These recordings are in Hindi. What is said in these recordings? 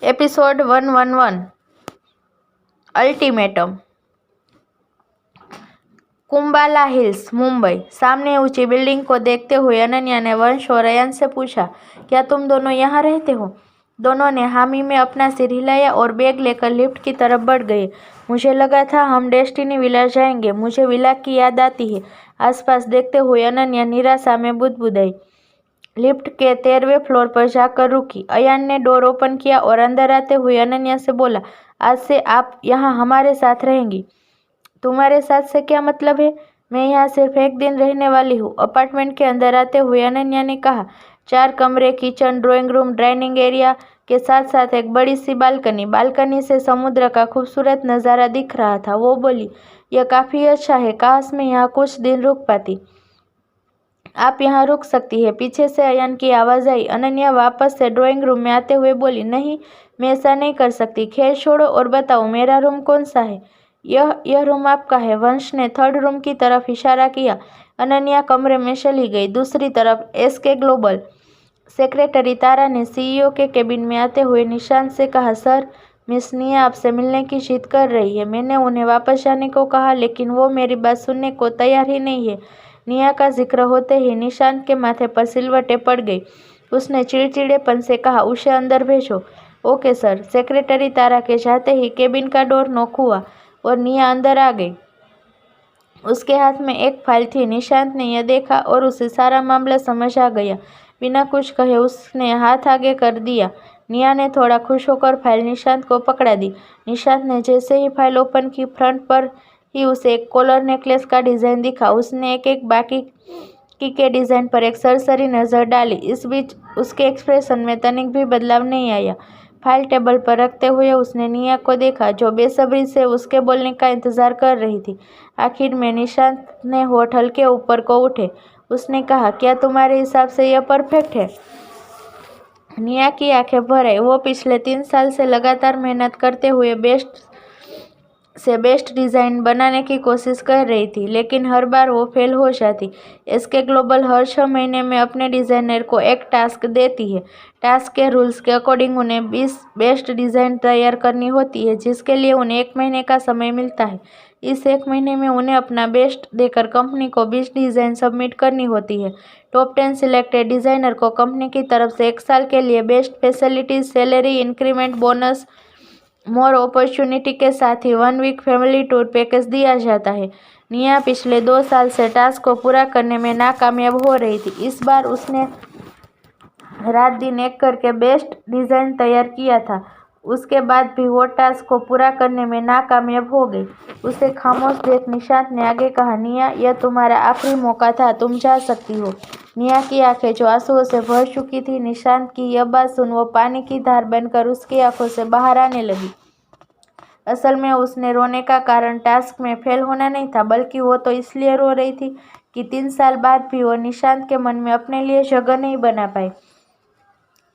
Episode 111 ultimatum. Cumballa hills, Mumbai. सामने ऊंची बिल्डिंग को देखते हुए अनन्या ने वंश और अयन से पूछा, क्या तुम दोनों यहाँ रहते हो? दोनों ने हामी में अपना सिर हिलाया और बैग लेकर लिफ्ट की तरफ बढ़ गए। मुझे लगा था हम डेस्टिनी विला जाएंगे। मुझे विला की याद आती है। आसपास देखते हुए अनन्या निराशा में बुदबुदाई। लिफ्ट के 13वें फ्लोर पर जाकर रुकी। अयान ने डोर ओपन किया और अंदर आते हुए अनन्या से बोला, आज से आप यहाँ हमारे साथ रहेंगी। तुम्हारे साथ से क्या मतलब है? मैं यहाँ सिर्फ एक दिन रहने वाली हूँ। अपार्टमेंट के अंदर आते हुए अनन्या ने कहा। 4 कमरे, kitchen, drawing room, dining area के साथ साथ एक बड़ी सी बालकनी। बालकनी से समुद्र का खूबसूरत नज़ारा दिख रहा था। वो बोली, यह काफ़ी अच्छा है। काश मैं यहाँ कुछ दिन रुक पाती। आप यहाँ रुक सकती है। पीछे से अयन की आवाज़ आई। अनन्या वापस से ड्राइंग रूम में आते हुए बोली, नहीं, मैं ऐसा नहीं कर सकती। खैर छोड़ो और बताओ, मेरा रूम कौन सा है? यह रूम आपका है। वंश ने 3rd रूम की तरफ इशारा किया। अनन्या कमरे में चली गई। दूसरी तरफ एसके ग्लोबल सेक्रेटरी तारा ने सीईओ के केबिन में आते हुए निशांत से कहा, सर, मिस निया आपसे मिलने की जिद कर रही है। मैंने उन्हें वापस जाने को कहा, लेकिन वो मेरी बात सुनने को तैयार ही नहीं है। निया का जिक्र होते ही निशांत के माथे पर सिलवटें पड़ गई। उसने चिड़चिड़ेपन से कहा, उसे अंदर भेजो। Okay sir. सेक्रेटरी तारा के जाते ही केबिन का डोर नॉक हुआ और निया अंदर आ गई। उसके हाथ में एक फाइल थी। निशांत ने यह देखा और उसे सारा मामला समझ आ गया। बिना कुछ कहे उसने हाथ आगे कर दिया। निया ने थोड़ा खुश होकर फाइल निशांत को पकड़ा दी। निशांत ने जैसे ही फाइल ओपन की, फ्रंट पर ही उसे एक कॉलर नेकलेस का डिज़ाइन दिखा। उसने एक बाकी के डिज़ाइन पर एक सरसरी नज़र डाली। इस बीच उसके एक्सप्रेशन में तनिक भी बदलाव नहीं आया। फाइल टेबल पर रखते हुए उसने निया को देखा, जो बेसब्री से उसके बोलने का इंतजार कर रही थी। आखिर में निशांत ने होठ हल्के ऊपर को उठे। उसने कहा, क्या तुम्हारे हिसाब से यह परफेक्ट है? निया की आंखें भर आई। वो पिछले 3 साल से लगातार मेहनत करते हुए बेस्ट डिज़ाइन बनाने की कोशिश कर रही थी, लेकिन हर बार वो फेल हो जाती। एसके ग्लोबल हर 6 महीने में अपने डिज़ाइनर को एक टास्क देती है। टास्क के रूल्स के अकॉर्डिंग उन्हें 20 बेस्ट डिज़ाइन तैयार करनी होती है, जिसके लिए उन्हें 1 महीने का समय मिलता है। इस 1 महीने में उन्हें अपना बेस्ट देकर कंपनी को 20 डिज़ाइन सबमिट करनी होती है। टॉप 10 सिलेक्टेड डिज़ाइनर को कंपनी की तरफ से 1 साल के लिए best facilities, salary increment, bonus, more opportunity के साथ ही 1 वीक फैमिली टूर पैकेज दिया जाता है। निया पिछले 2 साल से टास्क को पूरा करने में नाकामयाब हो रही थी। इस बार उसने रात दिन एक करके बेस्ट डिज़ाइन तैयार किया था। उसके बाद भी वो टास्क को पूरा करने में नाकामयाब हो गई। उसे खामोश देख निशांत ने आगे कहा, निया, यह तुम्हारा आखिरी मौका था। तुम जा सकती हो। निया की आंखें जो आंसुओं से भर चुकी थी, निशांत की यह बात सुन वो पानी की धार बनकर उसकी आंखों से बाहर आने लगी। असल में उसने रोने का कारण टास्क में फेल होना नहीं था, बल्कि वो तो इसलिए रो रही थी कि 3 साल बाद भी वो निशांत के मन में अपने लिए जगह नहीं बना पाई।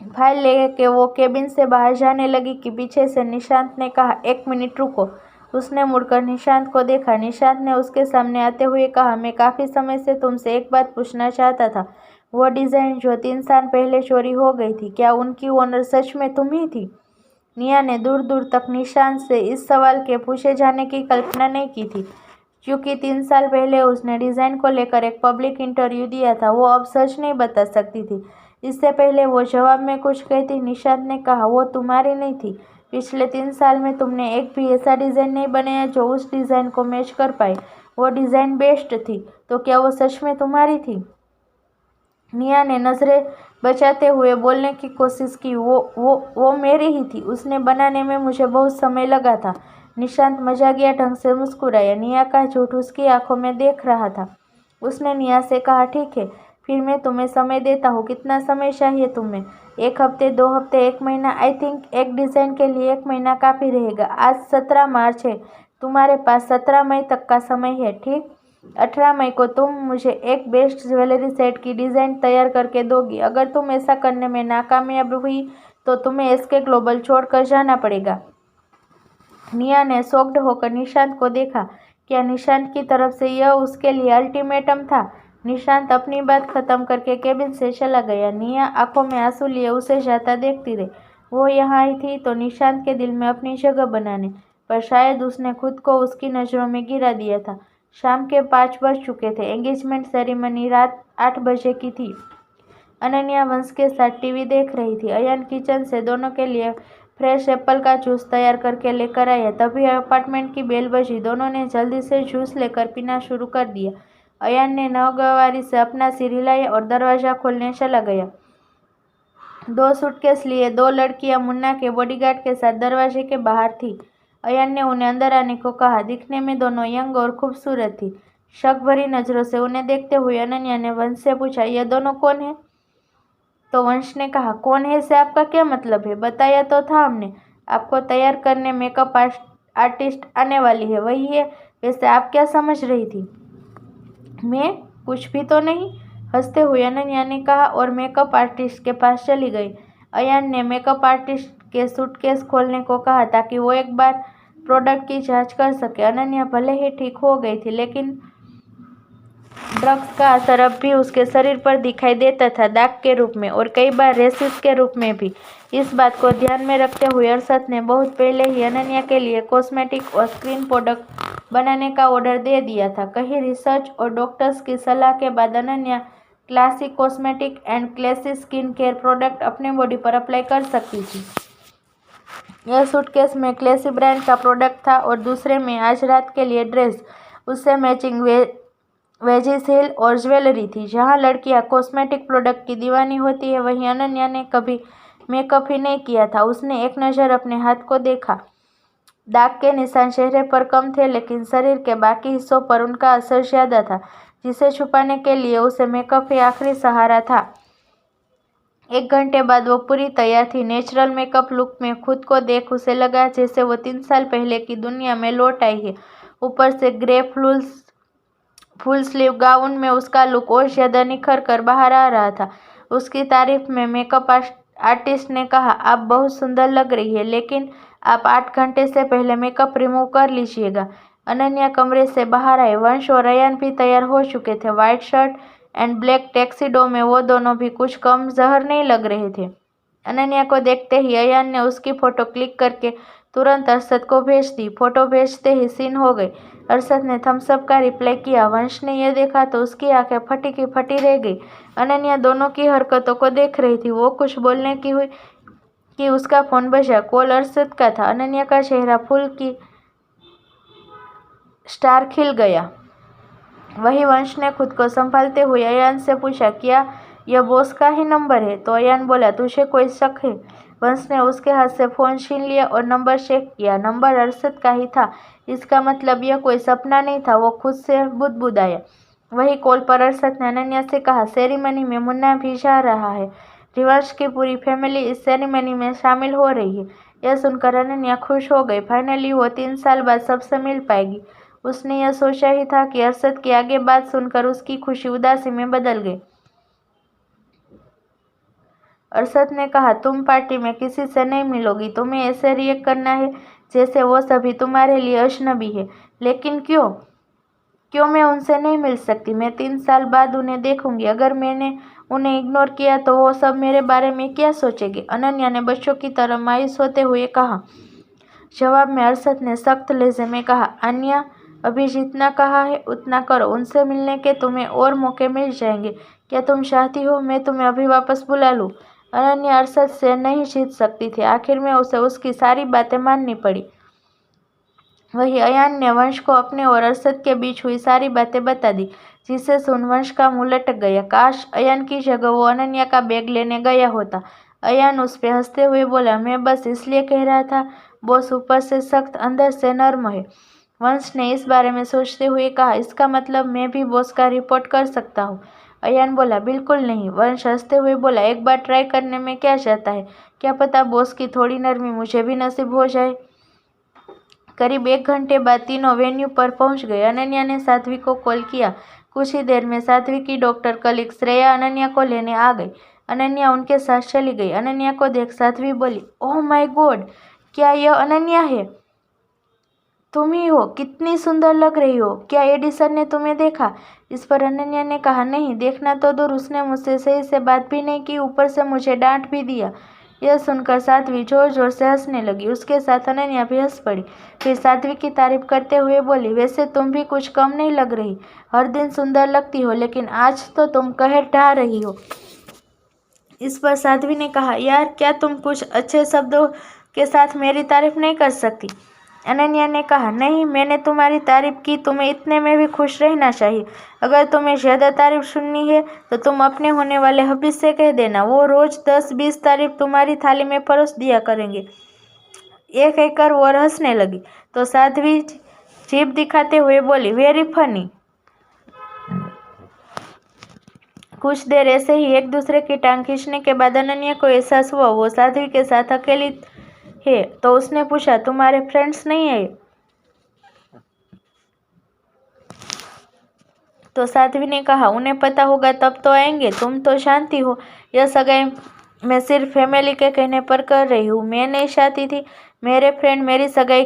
फाइल लेके वो केबिन से बाहर जाने लगी कि पीछे से निशांत ने कहा, 1 मिनट रुको। उसने मुड़कर निशांत को देखा। निशांत ने उसके सामने आते हुए कहा, मैं काफ़ी समय से तुमसे एक बात पूछना चाहता था। वो डिज़ाइन जो 3 साल पहले चोरी हो गई थी, क्या उनकी ओनर सच में तुम ही थी? निया ने दूर दूर तक निशांत से इस सवाल के पूछे जाने की कल्पना नहीं की थी, क्योंकि 3 साल पहले उसने डिज़ाइन को लेकर एक पब्लिक इंटरव्यू दिया था। वो अब सच नहीं बता सकती थी। इससे पहले वो जवाब में कुछ कहती, निशांत ने कहा, वो तुम्हारी नहीं थी। पिछले 3 साल में तुमने एक भी ऐसा डिज़ाइन नहीं बनाया जो उस डिज़ाइन को मैच कर पाए। वो डिज़ाइन बेस्ट थी, तो क्या वो सच में तुम्हारी थी? निया ने नज़रें बचाते हुए बोलने की कोशिश की, वो मेरी ही थी। उसने बनाने में मुझे बहुत समय लगा था। निशांत मजाकिया ढंग से मुस्कुराया। निया का झूठ उसकी आंखों में देख रहा था। उसने निया से कहा, ठीक है, फिर मैं तुम्हें समय देता हूँ। कितना समय चाहिए तुम्हें? 1 हफ्ते, 2 हफ्ते, 1 महीना? आई थिंक एक डिज़ाइन के लिए 1 महीना काफ़ी रहेगा। आज 17 मार्च है। तुम्हारे पास 17 मई तक का समय है, ठीक? 18 मई को तुम मुझे एक बेस्ट ज्वेलरी सेट की डिज़ाइन तैयार करके दोगी। अगर तुम ऐसा करने में नाकामयाब हुई तो तुम्हें एसके ग्लोबल छोड़कर जाना पड़ेगा। निया ने शॉक्ड होकर निशांत को देखा। क्या निशांत की तरफ से यह उसके लिए अल्टीमेटम था? निशांत अपनी बात खत्म करके केबिन से चला गया। निया आंखों में आंसू लिए उसे जाता देखती रही। वो यहाँ आई थी तो निशांत के दिल में अपनी जगह बनाने, पर शायद उसने खुद को उसकी नज़रों में गिरा दिया था। शाम के 5 बज चुके थे। एंगेजमेंट सेरेमनी रात 8 बजे की थी। अनन्या वंश के साथ टीवी देख रही थी। अयान किचन से दोनों के लिए फ्रेश एप्पल का जूस तैयार करके लेकर आया। तभी अपार्टमेंट की बेल बजी। दोनों ने जल्दी से जूस लेकर पीना शुरू कर दिया। अयान ने नागवारी से अपना सिर हिलाया और दरवाजा खोलने चला गया। 2 सूटकेस लिए 2 लड़कियां मुन्ना के बॉडीगार्ड के साथ दरवाजे के बाहर थी। अयान ने उन्हें अंदर आने को कहा। दिखने में दोनों यंग और खूबसूरत थी। शक भरी नजरों से उन्हें देखते हुए अनन्या ने वंश से पूछा, ये दोनों कौन है? तो वंश ने कहा, कौन है से आपका क्या मतलब है? बताया तो था हमने, आपको तैयार करने मेकअप आर्टिस्ट आने वाली है, वही है। वैसे आप क्या समझ रही थी? मैं कुछ भी तो नहीं, हंसते हुए अनन्या ने कहा और मेकअप आर्टिस्ट के पास चली गई। अयान ने मेकअप आर्टिस्ट के सूटकेस खोलने को कहा ताकि वो एक बार प्रोडक्ट की जांच कर सके। अनन्या भले ही ठीक हो गई थी, लेकिन ड्रग्स का असर अब भी उसके शरीर पर दिखाई देता था, दाग के रूप में और कई बार रेसिस के रूप में भी। इस बात को ध्यान में रखते हुए अरशद ने बहुत पहले ही अनन्या के लिए कॉस्मेटिक और स्किन प्रोडक्ट बनाने का ऑर्डर दे दिया था। कहीं रिसर्च और डॉक्टर्स की सलाह के बाद Ananya classic cosmetic and classy skin care product अपने बॉडी पर अप्लाई कर सकती थी। यह सूटकेस में क्लासी ब्रांड का प्रोडक्ट था और दूसरे में आज रात के लिए ड्रेस, उससे मैचिंग वेजिस हिल और ज्वेलरी थी। जहां लड़कियां कॉस्मेटिक प्रोडक्ट की दीवानी होती है, वहीं अनन्या ने कभी मेकअप ही नहीं किया था। उसने एक नज़र अपने हाथ को देखा। दाग के निशान चेहरे पर कम थे, लेकिन शरीर के बाकी हिस्सों पर उनका असर ज्यादा था, जिसे छुपाने के लिए उसे मेकअप ही आखिरी सहारा था। 1 घंटे बाद वो पूरी तैयार थी। नेचुरल मेकअप लुक में खुद को देख उसे लगा जैसे वो 3 साल पहले की दुनिया में लौट आई है। ऊपर से ग्रे फुल स्लीव गाउन में उसका लुक और ज्यादा निखर कर बाहर आ रहा था। उसकी तारीफ में मेकअप आर्टिस्ट ने कहा, आप बहुत सुंदर लग रही है, लेकिन आप 8 घंटे से पहले मेकअप रिमूव कर लीजिएगा। अनन्या कमरे से बाहर आए। वंश और अयान भी तैयार हो चुके थे। White shirt and black tuxedo में वो दोनों भी कुछ कम जहर नहीं लग रहे थे। अनन्या को देखते ही अयान ने उसकी फोटो क्लिक करके तुरंत अरशद को भेज दी। फोटो भेजते ही सीन हो गई। अरशद ने थम्स अप का रिप्लाई किया। वंश ने यह देखा तो उसकी आंखें फटी की फटी रह गई। अनन्या दोनों की हरकतों को देख रही थी। वो कुछ बोलने की हुई कि उसका फोन बजा। कॉल अरशद का था। अनन्या का चेहरा फूल की स्टार खिल गया। वही वंश ने खुद को संभालते हुए अयान से पूछा, क्या यह बॉस का ही नंबर है? तो अयान बोला, तुझे कोई शक है? वंश ने उसके हाथ से फोन छीन लिया और नंबर चेक किया। नंबर अरशद का ही था। इसका मतलब यह कोई सपना नहीं था। वो खुद से बुदबुदाया। वही कॉल पर अरशद ने अनन्या से कहा, सेरेमनी में मुन्ना भी जा रहा है। रिवांश की पूरी फैमिली इस सेरेमनी में शामिल हो रही है। यह सुनकर अनन्या खुश हो गई। फाइनली वो 3 साल बाद सबसे मिल पाएगी। उसने यह सोचा ही था कि अरशद की आगे बात सुनकर उसकी खुशी उदासी में बदल गई। अरशद ने कहा, तुम पार्टी में किसी से नहीं मिलोगी। तुम्हें ऐसे रिएक्ट करना है जैसे वो सभी तुम्हारे लिए अजनबी है। लेकिन क्यों मैं उनसे नहीं मिल सकती? मैं 3 साल बाद उन्हें देखूंगी। अगर मैंने उन्हें इग्नोर किया तो वो सब मेरे बारे में क्या सोचेंगे? अनन्या ने बच्चों की तरह मायूस होते हुए कहा। जवाब में अरशद ने सख्त लहजे में कहा, अन्या, अभी जितना कहा है उतना करो। उनसे मिलने के तुम्हें और मौके मिल जाएंगे। क्या तुम चाहती हो मैं तुम्हें अभी वापस बुला लूं? अनन्या अरशद से नहीं जीत सकती थी। आखिर में उसे उसकी सारी बातें माननी पड़ी। वही अयान ने वंश को अपने और अरशद के बीच हुई सारी बातें बता दी, जिसे सुन वंश का मुंह लटक गया। काश अयान की जगह वो अनन्या का बैग लेने गया होता। अयान उस पे हंसते हुए बोला, मैं बस इसलिए कह रहा था, बॉस ऊपर से सख्त अंदर से नर्म है। वंश ने इस बारे में सोचते हुए कहा, इसका मतलब मैं भी बॉस का रिपोर्ट कर सकता हूँ? अयान बोला, बिल्कुल नहीं। वंश हंसते हुए बोला, एक बार ट्राई करने में क्या जाता है? क्या पता बॉस की थोड़ी नरमी मुझे भी नसीब हो जाए। करीब 1 घंटे बाद तीनों वेन्यू पर पहुंच गए। अनन्या ने साध्वी को कॉल किया। कुछ ही देर में साध्वी की डॉक्टर कलीग श्रेया अनन्या को लेने आ गई। अनन्या उनके साथ चली गई। अनन्या को देख साध्वी बोली, ओह माय गॉड, क्या यह अनन्या है? तुम ही हो? कितनी सुंदर लग रही हो। क्या एडिसन ने तुम्हें देखा? इस पर अनन्या ने कहा, नहीं, देखना तो दूर, उसने मुझसे सही से बात भी नहीं की, ऊपर से मुझे डांट भी दिया। यह सुनकर साध्वी जोर जोर से हंसने लगी। उसके साथ अनन्या भी हंस पड़ी। फिर साध्वी की तारीफ करते हुए बोली, वैसे तुम भी कुछ कम नहीं लग रही। हर दिन सुंदर लगती हो, लेकिन आज तो तुम कहर ढा रही हो। इस पर साध्वी ने कहा, यार क्या तुम कुछ अच्छे शब्दों के साथ मेरी तारीफ नहीं कर सकती? अनन्या ने कहा, नहीं, मैंने तुम्हारी तारीफ की, तुम्हें इतने में भी खुश रहना चाहिए। अगर तुम्हें ज्यादा तारीफ सुननी है तो तुम अपने होने वाले हबीब से कह देना, वो रोज 10-20 तारीफ तुम्हारी थाली में परोस दिया करेंगे। ये कहकर वो हंसने लगी तो साध्वी जीभ दिखाते हुए बोली, वेरी फनी। कुछ देर ऐसे ही एक दूसरे की टांग खींचने के बाद अनन्या को एहसास हुआ वो साध्वी के साथ अकेली है, तो उसने पूछा, तुम्हारे फ्रेंड्स नहीं है? तो साध्वी ने कहा, उन्हें पता होगा तब तो आएंगे, तुम तो जानती हो यह सगाई मैं सिर्फ फैमिली के कहने पर कर रही हूँ। मैं नहीं चाहती थी मेरे फ्रेंड मेरी सगाई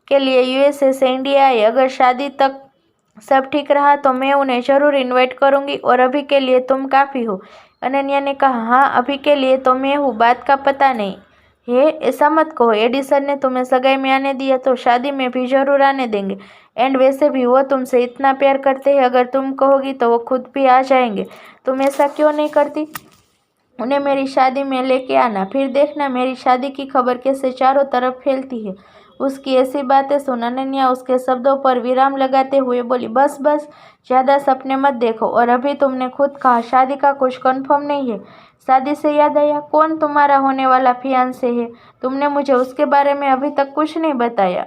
के लिए यूएसए से इंडिया आए। अगर शादी तक सब ठीक रहा तो मैं उन्हें जरूर इनवाइट करूंगी, और अभी के लिए तुम काफ़ी हो। अनन्या ने कहा, हाँ, अभी के लिए तो मैं हूँ, बात का पता नहीं है। ऐसा मत कहो, एडिसन ने तुम्हें सगाई में आने दिया तो शादी में भी जरूर आने देंगे। एंड वैसे भी वो तुमसे इतना प्यार करते हैं, अगर तुम कहोगी तो वो खुद भी आ जाएंगे। तुम ऐसा क्यों नहीं करती? उन्हें मेरी शादी में लेके आना, फिर देखना मेरी शादी की खबर कैसे चारों तरफ फैलती है। उसकी ऐसी बातें सुन अनन्या उसके शब्दों पर विराम लगाते हुए बोली, बस बस, ज़्यादा सपने मत देखो। और अभी तुमने खुद कहा शादी का कुछ कंफर्म नहीं है। शादी से याद आया, कौन तुम्हारा होने वाला फियांसे है? तुमने मुझे उसके बारे में अभी तक कुछ नहीं बताया।